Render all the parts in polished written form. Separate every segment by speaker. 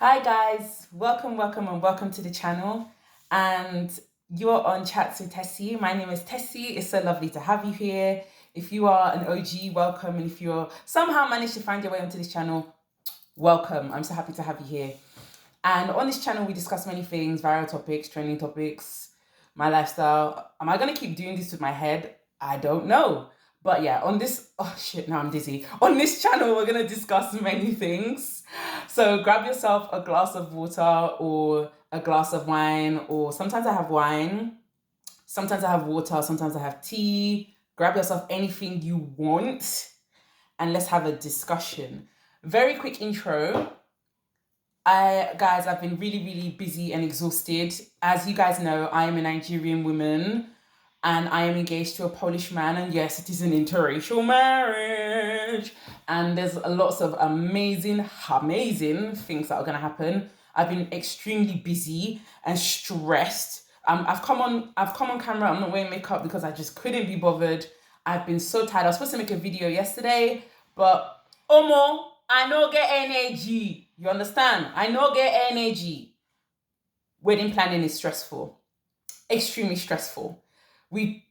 Speaker 1: Hi guys, welcome and welcome to the channel. And you're on Chats with Tessie. My name is Tessie. It's so lovely to have you here. If you are an OG, welcome. And if you're somehow managed to find your way onto this channel, welcome. I'm so happy to have you here. And on this channel, we discuss many things, viral topics, trending topics, my lifestyle. Am I going to keep doing this with my head? I don't know. But yeah, on this, oh shit, now I'm dizzy. On this channel, we're going to discuss many things. So grab yourself a glass of water or a glass of wine, or sometimes I have wine, sometimes I have water, sometimes I have tea. Grab yourself anything you want and let's have a discussion. Very quick intro. I've been really busy and exhausted. As you guys know, I am a Nigerian woman and I am engaged to a Polish man. And yes, it is an interracial marriage. And there's lots of amazing things that are going to happen. I've been extremely busy and stressed. I've come on camera. I'm not wearing makeup because I just couldn't be bothered. I've been so tired. I was supposed to make a video yesterday, but Omo, I no get energy. You understand? I no get energy. Wedding planning is stressful, extremely stressful. We've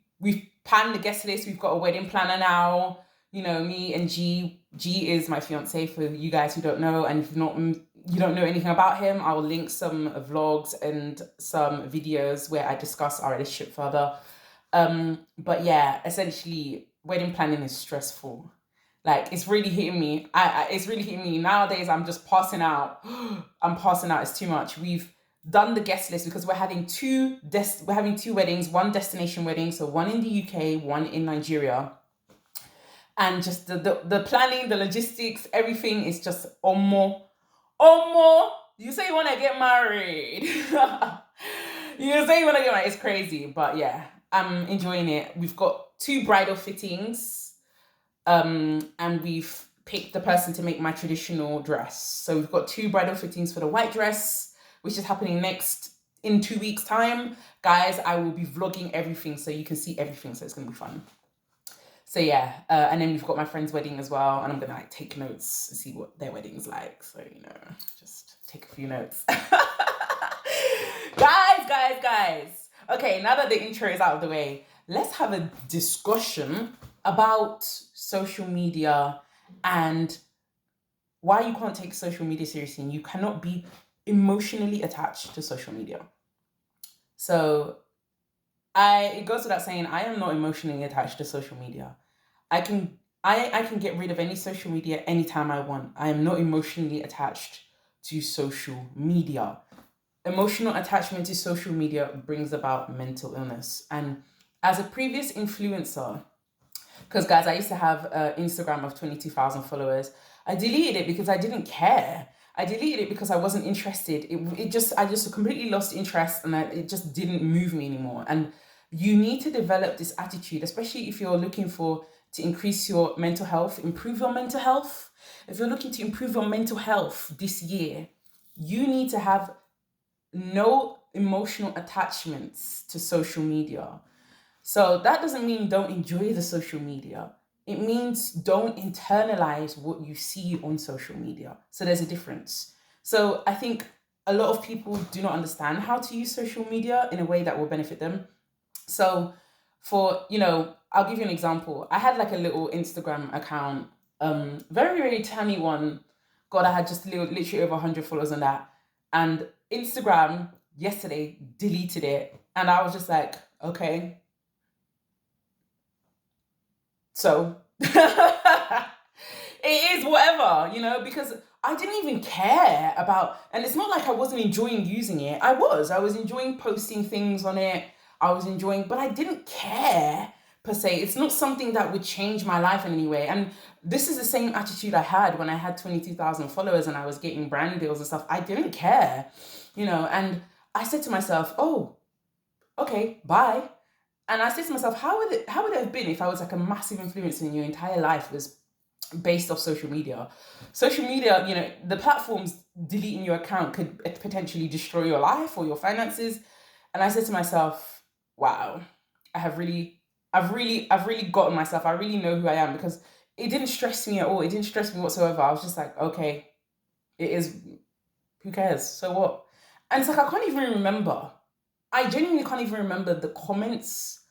Speaker 1: planned the guest list. We've got a wedding planner now. You know, me and G. G is my fiance for you guys who don't know, and if you don't know anything about him, I will link some vlogs and some videos where I discuss our relationship further. But yeah, essentially, wedding planning is stressful. Like, it's really hitting me. It's really hitting me nowadays. I'm just passing out. I'm passing out. It's too much. We've done the guest list because we're having two weddings, one destination wedding, so one in the UK, one in Nigeria. And just the planning, the logistics, everything is just omo. You say you want to get married. You say you want to get married. It's crazy, but yeah, I'm enjoying it. We've got two bridal fittings, and we've picked the person to make my traditional dress. So we've got two bridal fittings for the white dress, which is happening in 2 weeks' time. Guys, I will be vlogging everything so you can see everything, so it's going to be fun. So yeah, and then we've got my friend's wedding as well, and I'm going to take notes and see what their wedding's like. So, just take a few notes. Guys. Okay, now that the intro is out of the way, let's have a discussion about social media and why you can't take social media seriously and you cannot be emotionally attached to social media. So it goes without saying, I am not emotionally attached to social media. I can get rid of any social media anytime I want. I am not emotionally attached to social media. Emotional attachment to social media brings about mental illness. And as a previous influencer, because guys, I used to have an Instagram of 22,000 followers. I deleted it because I didn't care. I deleted it because I wasn't interested. I just completely lost interest, and it just didn't move me anymore. And you need to develop this attitude, especially if you're looking to increase your mental health, improve your mental health. If you're looking to improve your mental health this year, you need to have no emotional attachments to social media. So that doesn't mean don't enjoy the social media. It means don't internalize what you see on social media. So there's a difference. So I think a lot of people do not understand how to use social media in a way that will benefit them. So I'll give you an example. I had like a little Instagram account, very tiny one. God, I had just literally over 100 followers on that. And Instagram yesterday deleted it. And I was just like, okay. So it is whatever, because I didn't even care about, and it's not like I wasn't enjoying using it. I was enjoying posting things on it. But I didn't care per se. It's not something that would change my life in any way. And this is the same attitude I had when I had 22,000 followers and I was getting brand deals and stuff. I didn't care, and I said to myself, oh, okay, bye. And I said to myself, how would it have been if I was like a massive influencer and your entire life was based off social media? Social media, the platforms deleting your account could potentially destroy your life or your finances. And I said to myself, wow, I've really gotten myself. I really know who I am, because it didn't stress me at all. It didn't stress me whatsoever. I was just like, okay, it is Who cares? So what? And it's like, I can't even remember. I genuinely can't even remember the comments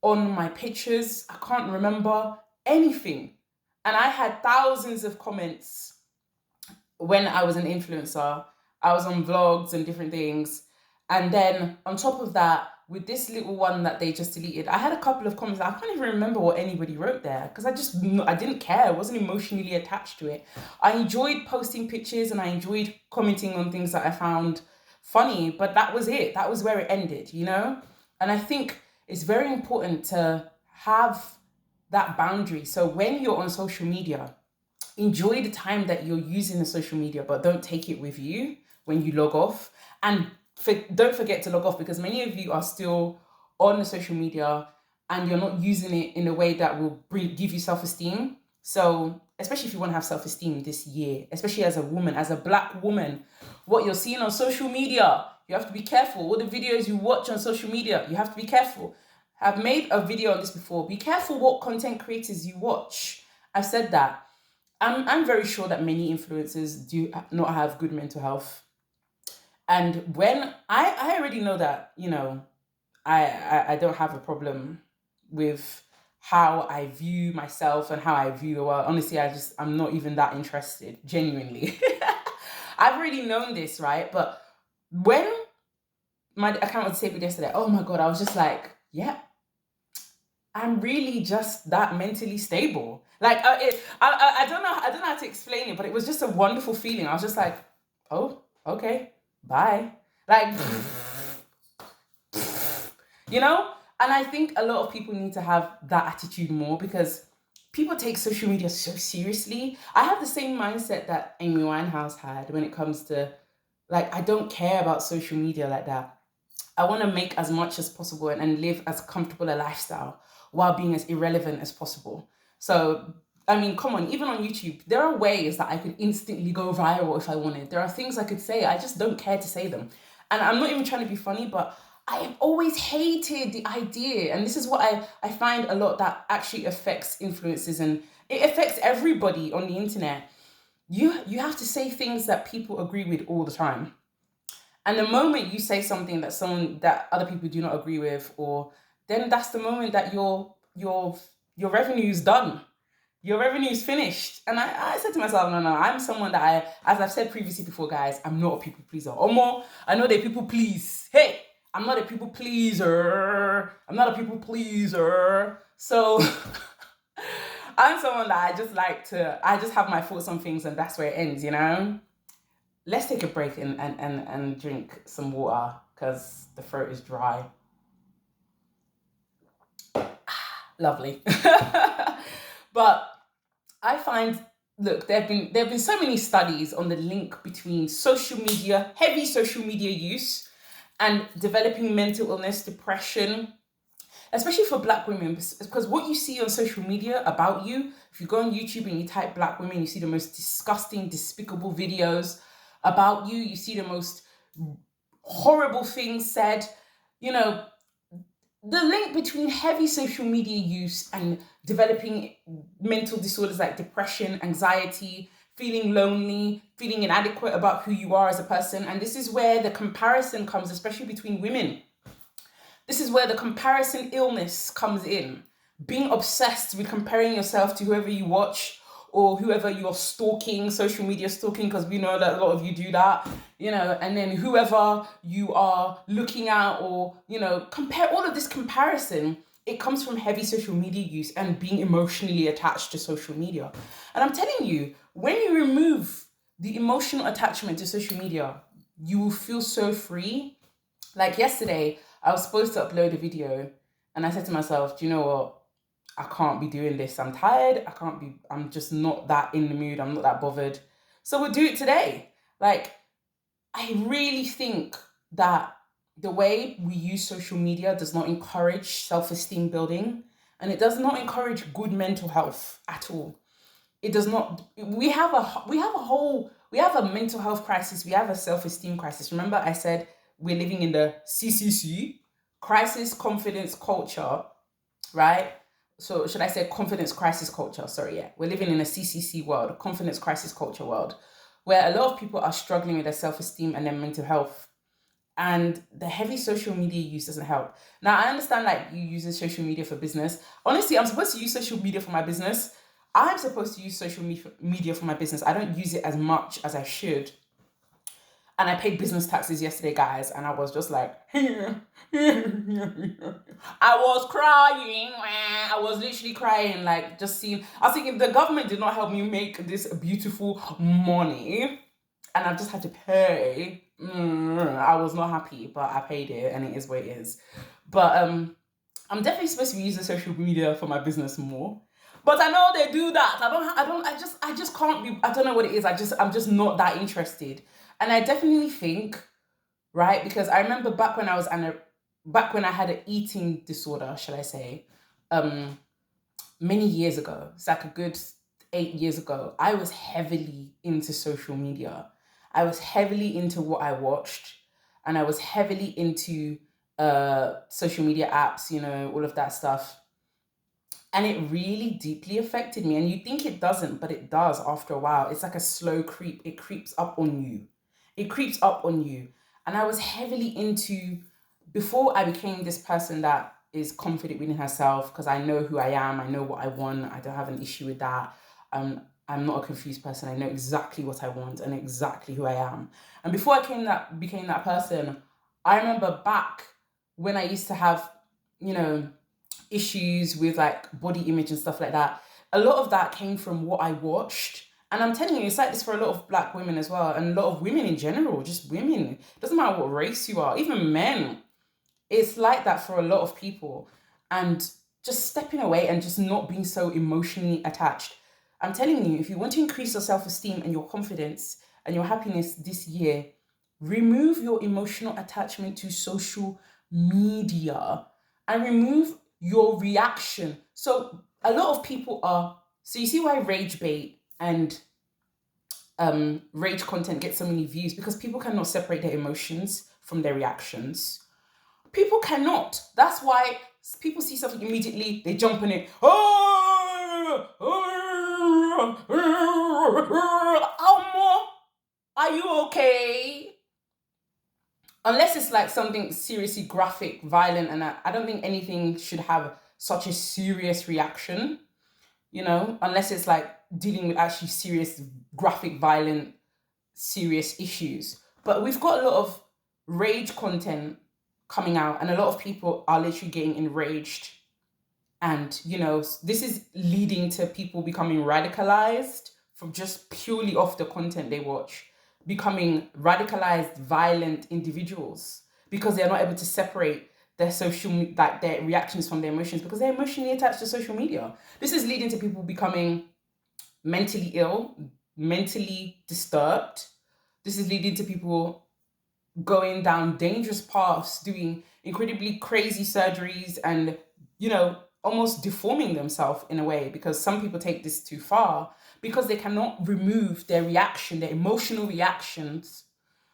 Speaker 1: on my pictures. I can't remember anything. And I had thousands of comments when I was an influencer. I was on vlogs and different things. And then on top of that, with this little one that they just deleted, I had a couple of comments. I can't even remember what anybody wrote there because I didn't care. I wasn't emotionally attached to it. I enjoyed posting pictures and I enjoyed commenting on things that I found funny, but that was it. That was where it ended, you know? And I think it's very important to have that boundary. So when you're on social media, enjoy the time that you're using the social media, but don't take it with you when you log off. And don't forget to log off because many of you are still on the social media and you're not using it in a way that will give you self-esteem. So especially if you want to have self-esteem this year, especially as a woman, as a Black woman, what you're seeing on social media, you have to be careful. All the videos you watch on social media, you have to be careful. I've made a video on this before. Be careful what content creators you watch. I've said that. I'm very sure that many influencers do not have good mental health. And when I already know that, you know, I don't have a problem with how I view myself and how I view the world. Honestly, I'm not even that interested, genuinely. I've already known this, right? But when my account was disabled yesterday, oh my God, I was just like, yeah, I'm really just that mentally stable. Like I don't know how to explain it, but it was just a wonderful feeling. I was just like, oh, okay, bye. Like, you know? And I think a lot of people need to have that attitude more because people take social media so seriously. I have the same mindset that Amy Winehouse had when it comes to, like, I don't care about social media like that. I want to make as much as possible and live as comfortable a lifestyle while being as irrelevant as possible. So, I mean, come on, even on YouTube, there are ways that I could instantly go viral if I wanted. There are things I could say, I just don't care to say them. And I'm not even trying to be funny, but I have always hated the idea. And this is what I find a lot that actually affects influencers and it affects everybody on the internet. You have to say things that people agree with all the time. And the moment you say something that other people do not agree with, or then that's the moment that your revenue is done. Your revenue is finished. And I said to myself, no, I'm someone that as I've said previously before, guys, I'm not a people pleaser. Or more, I know they people please. Hey, I'm not a people pleaser. I'm not a people pleaser. So I'm someone that I just have my thoughts on things and that's where it ends, you know? Let's take a break and drink some water because the throat is dry. Lovely. But I find, look, there have been so many studies on the link between heavy social media use and developing mental illness, depression, especially for Black women, because what you see on social media about you, if you go on YouTube and you type Black women, you see the most disgusting, despicable videos about you. You see the most horrible things said. You know, the link between heavy social media use and developing mental disorders like depression, anxiety, feeling lonely, feeling inadequate about who you are as a person. And this is where the comparison comes, especially between women. This is where the comparison illness comes in. Being obsessed with comparing yourself to whoever you watch or whoever you're stalking, social media stalking, because we know that a lot of you do that, you know, and then whoever you are looking at or, you know, compare all of this comparison, it comes from heavy social media use and being emotionally attached to social media. And I'm telling you, when you remove the emotional attachment to social media, you will feel so free. Like yesterday, I was supposed to upload a video and I said to myself, do you know what? I can't be doing this. I'm tired. I'm just not that in the mood. I'm not that bothered. So we'll do it today. Like, I really think that the way we use social media does not encourage self-esteem building and it does not encourage good mental health at all. It does not. We have a mental health crisis. We have a self-esteem crisis. Remember I said we're living in the CCC, crisis confidence culture, right? So should I say confidence crisis culture? Sorry, yeah. We're living in a CCC world, a confidence crisis culture world, where a lot of people are struggling with their self-esteem and their mental health. And the heavy social media use doesn't help. Now, I understand like you use social media for business. Honestly, I'm supposed to use social media for my business. I'm supposed to use social media for my business. I don't use it as much as I should. And I paid business taxes yesterday, guys, and I was just like, I was crying. I was literally crying, like just seeing. I was thinking the government did not help me make this beautiful money, and I just had to pay. I was not happy, but I paid it, and it is what it is. But I'm definitely supposed to be using social media for my business more. But I know they do that. I just can't be, I don't know what it is. I'm just not that interested. And I definitely think, right, because I remember back when back when I had an eating disorder, shall I say, many years ago, it's like a good 8 years ago, I was heavily into social media. I was heavily into what I watched, and I was heavily into social media apps, all of that stuff. And it really deeply affected me. And you think it doesn't, but it does after a while. It's like a slow creep. It creeps up on you. It creeps up on you. And I was heavily into, before I became this person that is confident within herself, because I know who I am, I know what I want, I don't have an issue with that. I'm not a confused person. I know exactly what I want and exactly who I am. And before became that person, I remember back when I used to have, issues with like body image and stuff like that. A lot of that came from what I watched. And I'm telling you, it's like this for a lot of Black women as well, and a lot of women in general, just women. It doesn't matter what race you are, even men. It's like that for a lot of people. And just stepping away and just not being so emotionally attached. I'm telling you, if you want to increase your self-esteem and your confidence and your happiness this year, remove your emotional attachment to social media and remove your reaction. So a lot of people so you see why rage bait and rage content gets so many views, because people cannot separate their emotions from their reactions. People cannot. That's why people see something immediately, they jump on it. Are you okay? Unless it's like something seriously graphic, violent, and I don't think anything should have such a serious reaction, unless it's like dealing with actually serious, graphic, violent, serious issues. But we've got a lot of rage content coming out, and a lot of people are literally getting enraged. And, this is leading to people becoming radicalized from just purely off the content they watch, becoming radicalized, violent individuals because they're not able to separate their their reactions from their emotions, because they're emotionally attached to social media. This is leading to people becoming mentally ill, mentally disturbed. This is leading to people going down dangerous paths, doing incredibly crazy surgeries and, almost deforming themselves in a way, because some people take this too far because they cannot remove their emotional reactions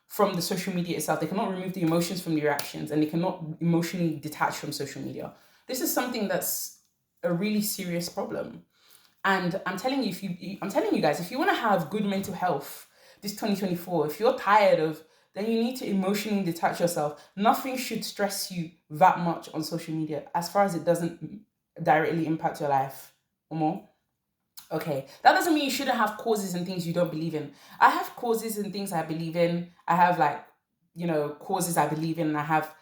Speaker 1: from the social media itself. They cannot remove the emotions from the reactions, and they cannot emotionally detach from social media. This is something that's a really serious problem. And I'm telling you guys, if you want to have good mental health this 2024, if you're tired of, then you need to emotionally detach yourself. Nothing should stress you that much on social media, as far as it doesn't directly impact your life or more. Okay, that doesn't mean you shouldn't have causes and things you don't believe in. I have causes and things I believe in. I have causes I believe in, and I have,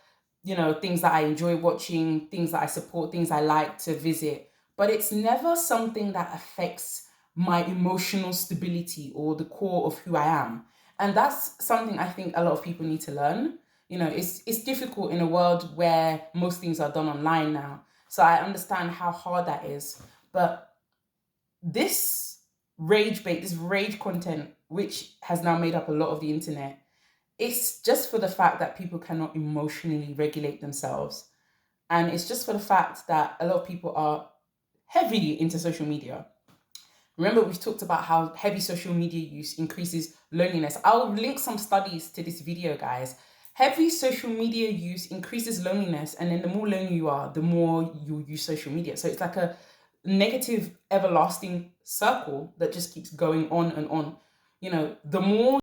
Speaker 1: things that I enjoy watching, things that I support, things I like to visit. But it's never something that affects my emotional stability or the core of who I am. And that's something I think a lot of people need to learn. It's difficult in a world where most things are done online now. So I understand how hard that is. But this this rage content, which has now made up a lot of the internet, it's just for the fact that people cannot emotionally regulate themselves. And it's just for the fact that a lot of people are heavily into social media. Remember, we've talked about how heavy social media use increases loneliness. I'll link some studies to this video, guys. Heavy social media use increases loneliness, and then the more lonely you are, the more you use social media. So it's like a negative, everlasting circle that just keeps going on and on. the more